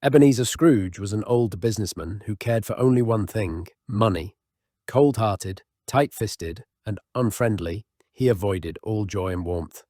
Ebenezer Scrooge was an old businessman who cared for only one thing: money. Cold-hearted, tight-fisted, and unfriendly, he avoided all joy and warmth.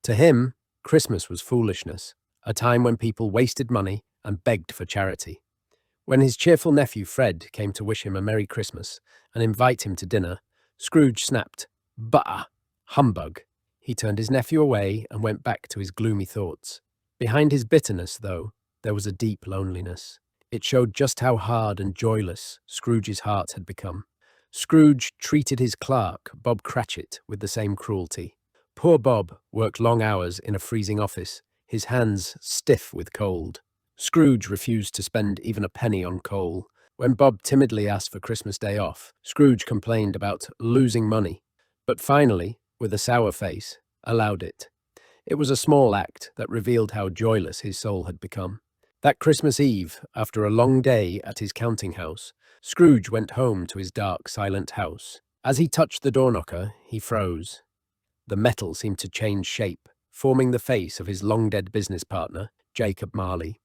To him, Christmas was foolishness, a time when people wasted money and begged for charity. When his cheerful nephew Fred came to wish him a Merry Christmas and invite him to dinner, Scrooge snapped, "Bah! Humbug!" He turned his nephew away and went back to his gloomy thoughts. Behind his bitterness, though, there was a deep loneliness. It showed just how hard and joyless Scrooge's heart had become. Scrooge treated his clerk, Bob Cratchit, with the same cruelty. Poor Bob worked long hours in a freezing office, his hands stiff with cold. Scrooge refused to spend even a penny on coal. When Bob timidly asked for Christmas Day off, Scrooge complained about losing money, but finally, with a sour face, allowed it. It was a small act that revealed how joyless his soul had become. That Christmas Eve, after a long day at his counting house, Scrooge went home to his dark, silent house. As he touched the door knocker, he froze. The metal seemed to change shape, forming the face of his long-dead business partner, Jacob Marley.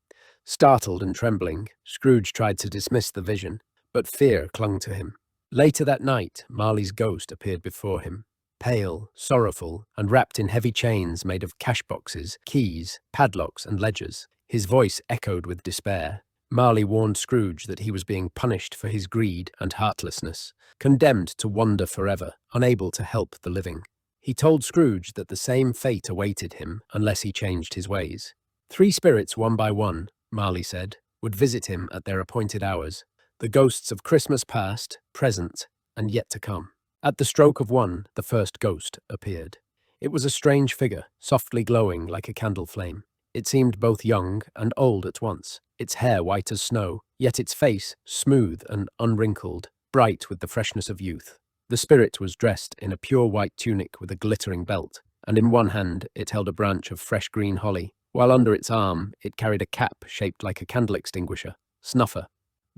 Startled and trembling, Scrooge tried to dismiss the vision, but fear clung to him. Later that night, Marley's ghost appeared before him, pale, sorrowful, and wrapped in heavy chains made of cash boxes, keys, padlocks, and ledgers. His voice echoed with despair. Marley warned Scrooge that he was being punished for his greed and heartlessness, condemned to wander forever, unable to help the living. He told Scrooge that the same fate awaited him unless he changed his ways. 3 spirits, one by one, Marley said, would visit him at their appointed hours, the ghosts of Christmas past, present, and yet to come. At the stroke of one, the first ghost appeared. It was a strange figure, softly glowing like a candle flame. It seemed both young and old at once, its hair white as snow, yet its face smooth and unwrinkled, bright with the freshness of youth. The spirit was dressed in a pure white tunic with a glittering belt, and in one hand it held a branch of fresh green holly, while under its arm it carried a cap shaped like a candle extinguisher, snuffer.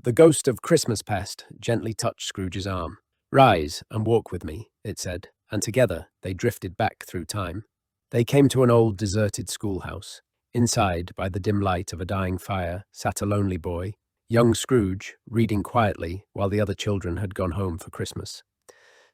The ghost of Christmas past gently touched Scrooge's arm. "Rise and walk with me," it said, and together they drifted back through time. They came to an old deserted schoolhouse. Inside, by the dim light of a dying fire, sat a lonely boy, young Scrooge, reading quietly while the other children had gone home for Christmas.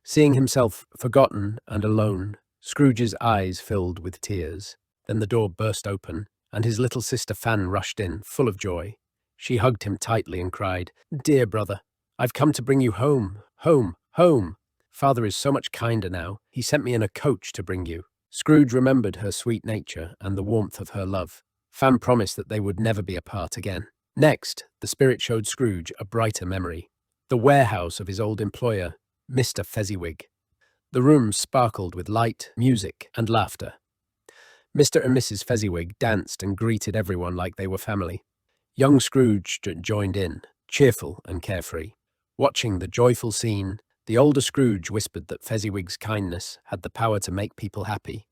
Seeing himself forgotten and alone, Scrooge's eyes filled with tears. Then the door burst open, and his little sister Fan rushed in, full of joy. She hugged him tightly and cried, "Dear brother, I've come to bring you home, home, home. Father is so much kinder now. He sent me in a coach to bring you." Scrooge remembered her sweet nature and the warmth of her love. Fan promised that they would never be apart again. Next, the spirit showed Scrooge a brighter memory. The warehouse of his old employer, Mr. Fezziwig. The room sparkled with light, music, and laughter. Mr. and Mrs. Fezziwig danced and greeted everyone like they were family. Young Scrooge joined in, cheerful and carefree. Watching the joyful scene, the older Scrooge whispered that Fezziwig's kindness had the power to make people happy,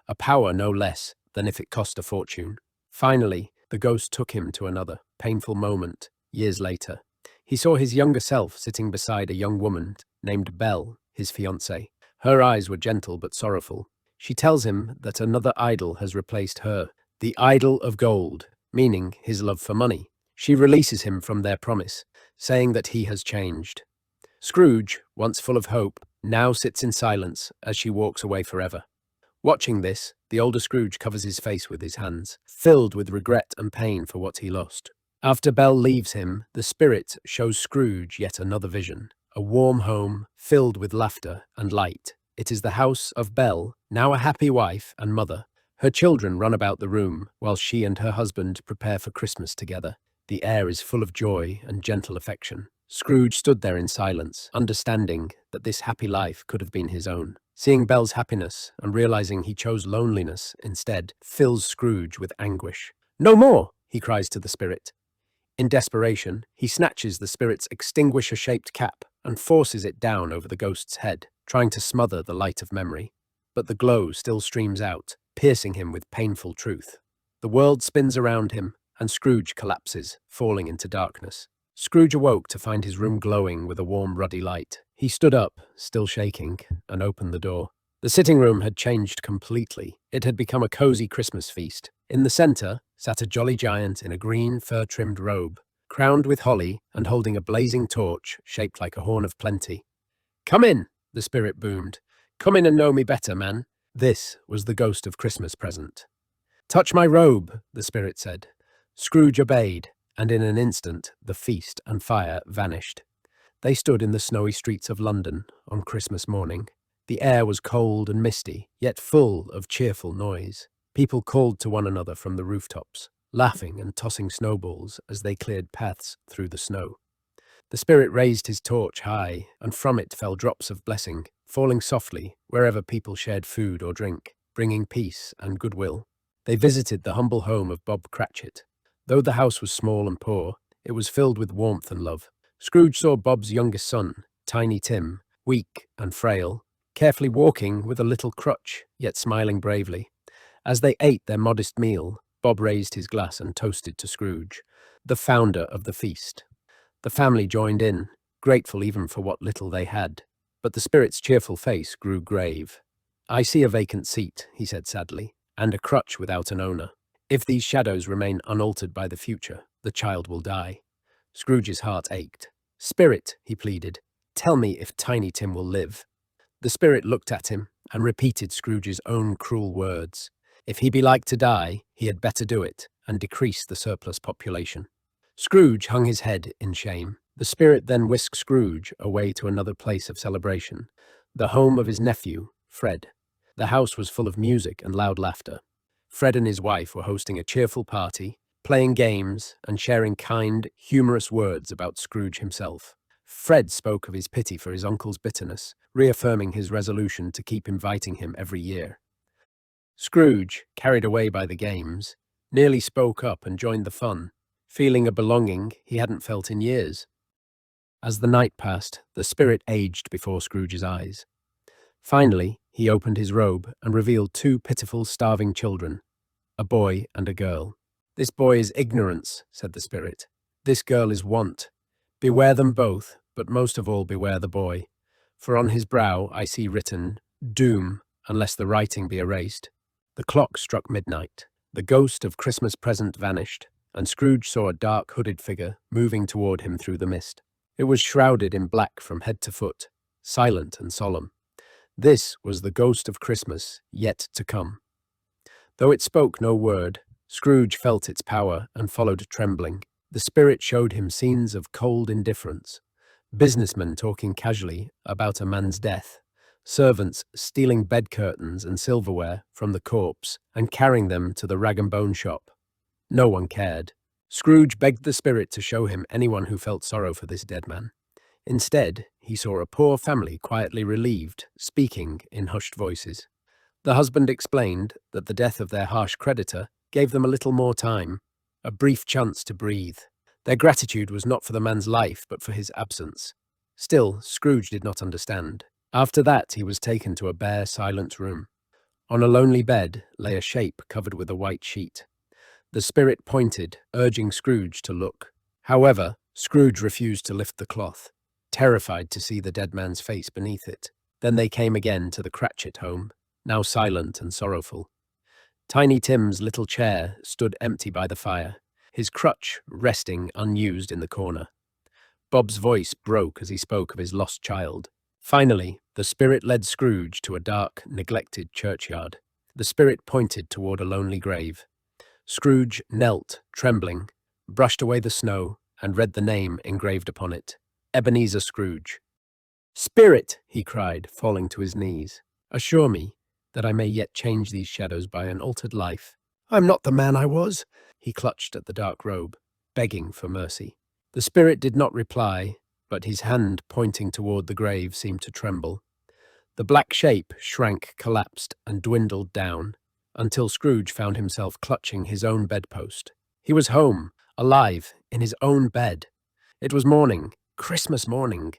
a power no less than if it cost a fortune. Finally, the ghost took him to another, painful moment, years later. He saw his younger self sitting beside a young woman named Belle, his fiancée. Her eyes were gentle but sorrowful. She tells him that another idol has replaced her, the idol of gold, meaning his love for money. She releases him from their promise, saying that he has changed. Scrooge, once full of hope, now sits in silence as she walks away forever. Watching this, the older Scrooge covers his face with his hands, filled with regret and pain for what he lost. After Belle leaves him, the spirit shows Scrooge yet another vision, a warm home filled with laughter and light. It is the house of Belle, now a happy wife and mother. Her children run about the room, while she and her husband prepare for Christmas together. The air is full of joy and gentle affection. Scrooge stood there in silence, understanding that this happy life could have been his own. Seeing Belle's happiness and realizing he chose loneliness instead fills Scrooge with anguish. "No more!" he cries to the spirit. In desperation, he snatches the spirit's extinguisher-shaped cap and forces it down over the ghost's head, trying to smother the light of memory. But the glow still streams out, piercing him with painful truth. The world spins around him, and Scrooge collapses, falling into darkness. Scrooge awoke to find his room glowing with a warm, ruddy light. He stood up, still shaking, and opened the door. The sitting room had changed completely. It had become a cozy Christmas feast. In the centre sat a jolly giant in a green fur-trimmed robe, crowned with holly and holding a blazing torch shaped like a horn of plenty. "Come in," the spirit boomed. "Come in and know me better, man." This was the ghost of Christmas present. "Touch my robe," the spirit said. Scrooge obeyed, and in an instant the feast and fire vanished. They stood in the snowy streets of London on Christmas morning. The air was cold and misty, yet full of cheerful noise. People called to one another from the rooftops, laughing and tossing snowballs as they cleared paths through the snow. The spirit raised his torch high, and from it fell drops of blessing, falling softly wherever people shared food or drink, bringing peace and goodwill. They visited the humble home of Bob Cratchit. Though the house was small and poor, it was filled with warmth and love. Scrooge saw Bob's youngest son, Tiny Tim, weak and frail, carefully walking with a little crutch, yet smiling bravely. As they ate their modest meal, Bob raised his glass and toasted to Scrooge, the founder of the feast. The family joined in, grateful even for what little they had. But the spirit's cheerful face grew grave. "I see a vacant seat," he said sadly, "and a crutch without an owner. If these shadows remain unaltered by the future, the child will die." Scrooge's heart ached. "Spirit," he pleaded, "tell me if Tiny Tim will live." The spirit looked at him and repeated Scrooge's own cruel words. If he be like to die, he had better do it and decrease the surplus population. Scrooge hung his head in shame. The spirit then whisked Scrooge away to another place of celebration, the home of his nephew, Fred. The house was full of music and loud laughter. Fred and his wife were hosting a cheerful party, playing games and sharing kind, humorous words about Scrooge himself. Fred spoke of his pity for his uncle's bitterness, reaffirming his resolution to keep inviting him every year. Scrooge, carried away by the games, nearly spoke up and joined the fun, feeling a belonging he hadn't felt in years. As the night passed, the spirit aged before Scrooge's eyes. Finally, he opened his robe and revealed two pitiful, starving children, a boy and a girl. "This boy is ignorance," said the spirit. "This girl is want. Beware them both, but most of all beware the boy. For on his brow I see written, Doom, unless the writing be erased." The clock struck midnight. The ghost of Christmas present vanished, and Scrooge saw a dark hooded figure moving toward him through the mist. It was shrouded in black from head to foot, silent and solemn. This was the ghost of Christmas yet to come. Though it spoke no word, Scrooge felt its power and followed trembling. The spirit showed him scenes of cold indifference, businessmen talking casually about a man's death, servants stealing bed curtains and silverware from the corpse and carrying them to the rag-and-bone shop. No one cared. Scrooge begged the spirit to show him anyone who felt sorrow for this dead man. Instead, he saw a poor family quietly relieved, speaking in hushed voices. The husband explained that the death of their harsh creditor gave them a little more time, a brief chance to breathe. Their gratitude was not for the man's life, but for his absence. Still, Scrooge did not understand. After that, he was taken to a bare, silent room. On a lonely bed lay a shape covered with a white sheet. The spirit pointed, urging Scrooge to look. However, Scrooge refused to lift the cloth, terrified to see the dead man's face beneath it. Then they came again to the Cratchit home, now silent and sorrowful. Tiny Tim's little chair stood empty by the fire, his crutch resting unused in the corner. Bob's voice broke as he spoke of his lost child. Finally, the spirit led Scrooge to a dark, neglected churchyard. The spirit pointed toward a lonely grave. Scrooge knelt, trembling, brushed away the snow, and read the name engraved upon it, Ebenezer Scrooge. "Spirit," he cried, falling to his knees, "assure me that I may yet change these shadows by an altered life. I'm not the man I was." He clutched at the dark robe, begging for mercy. The spirit did not reply, but his hand pointing toward the grave seemed to tremble. The black shape shrank, collapsed, and dwindled down, until Scrooge found himself clutching his own bedpost. He was home, alive, in his own bed. It was morning, Christmas morning.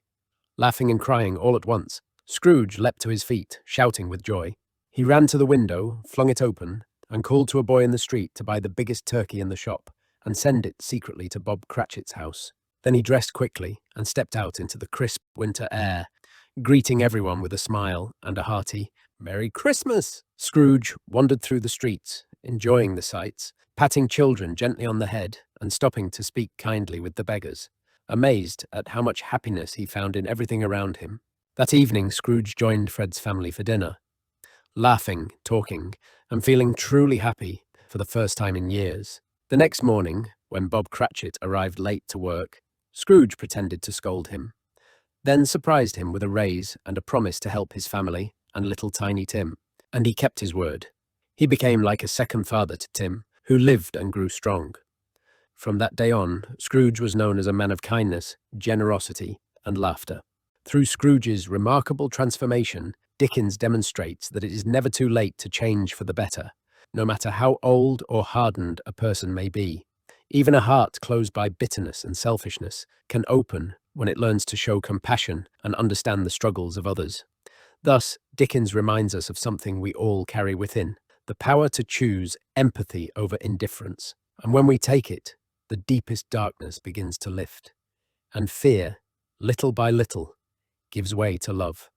Laughing and crying all at once, Scrooge leapt to his feet, shouting with joy. He ran to the window, flung it open, and called to a boy in the street to buy the biggest turkey in the shop and send it secretly to Bob Cratchit's house. Then he dressed quickly and stepped out into the crisp winter air, greeting everyone with a smile and a hearty "Merry Christmas!" Scrooge wandered through the streets, enjoying the sights, patting children gently on the head and stopping to speak kindly with the beggars, amazed at how much happiness he found in everything around him. That evening, Scrooge joined Fred's family for dinner, laughing, talking, and feeling truly happy for the first time in years. The next morning, when Bob Cratchit arrived late to work, Scrooge pretended to scold him, then surprised him with a raise and a promise to help his family and little Tiny Tim. And he kept his word. He became like a second father to Tim, who lived and grew strong. From that day on, Scrooge was known as a man of kindness, generosity, and laughter. Through Scrooge's remarkable transformation, Dickens demonstrates that it is never too late to change for the better, no matter how old or hardened a person may be. Even a heart closed by bitterness and selfishness can open when it learns to show compassion and understand the struggles of others. Thus, Dickens reminds us of something we all carry within, the power to choose empathy over indifference. And when we take it, the deepest darkness begins to lift, and fear, little by little, gives way to love.